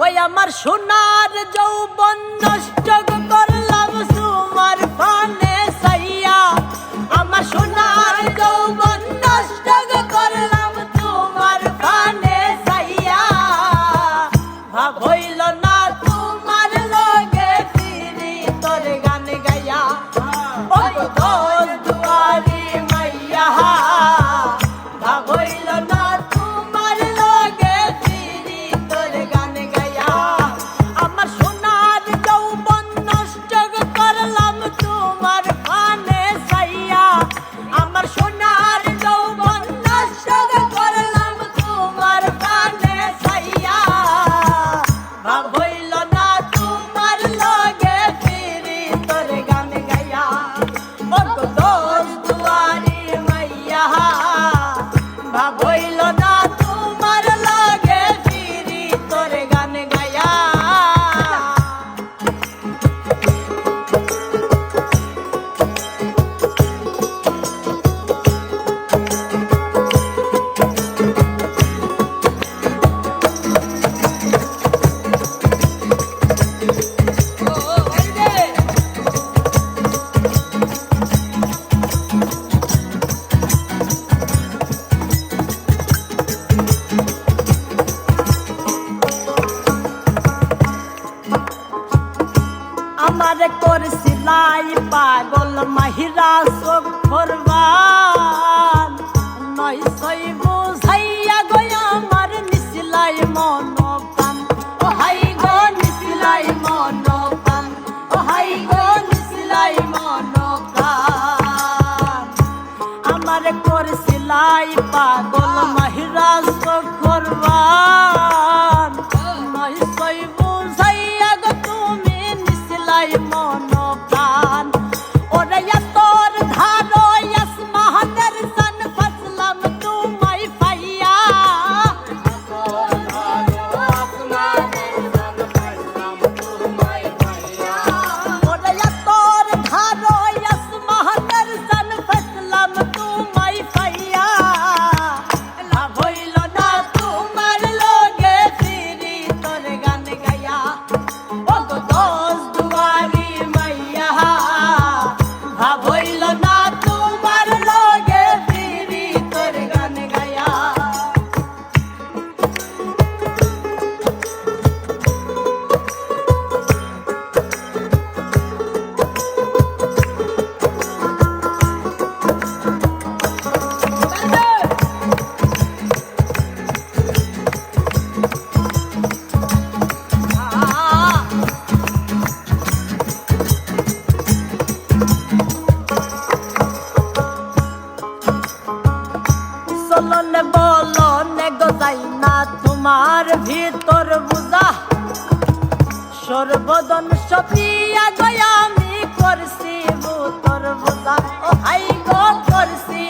ওই আমার সোনার যৌবন নষ্ট করলাম তোমার পানে চাইয়া, আমার সোনার যৌবন নষ্ট করলাম তোমার পানে চাইয়া। ভাব হইল না তোমার লগে ফিরি তোর গান গাইয়া, ও দোষ দুয়ারি মাইয়া। ভাব হইল না তোমার লগে ফিরি তোর গান গাইয়া, আমার সোনার যৌবন নষ্ট করলাম তোমার পানে চাইয়া, আমার সোনার যৌবন নষ্ট করলাম তোমার পানে চাইয়া। ভাব হইল না তোমার লগে ফিরি তোর গান গাইয়া, ও দোষ দুয়ারি মাইয়া। ভাব হইল না তোমার লগে ফিরি তোর গান গাইয়া। আমার করছিলাই পাগল মাহিরা সখরবান, নয় সই বুঝাইয়া গয় আমার নিছিলাই মন প্রাণ। ও হাই গো নিছিলাই মন প্রাণ, ও হাই গো নিছিলাই মন প্রাণ। আমার করছিলাই পাগল মাহিরা সখরবান, নয় সই বুঝাইয়া গো তুমি নিছিলাই মন প্রাণ। ওরে তোর ধারো আসমানের সান ফসলাম তোমায় পাইয়া, ওরে তোর ধারো আসমানের সান ফসলাম তোমায় পাইয়া। লাভ হইল না তোমার লগে ফিরি তোর গান গাইয়া, ও গো দোষ দুয়ারি মাইয়া। ভাব হইল না তোমার লগে ফিরি তোর গান গাইয়া। চলনে বলনে গজাই না তোমার ভিতর বুঝা, সর্বদন সপিয়া গয়া আমি করছি তোর বোঝা। ও হাই গো করছি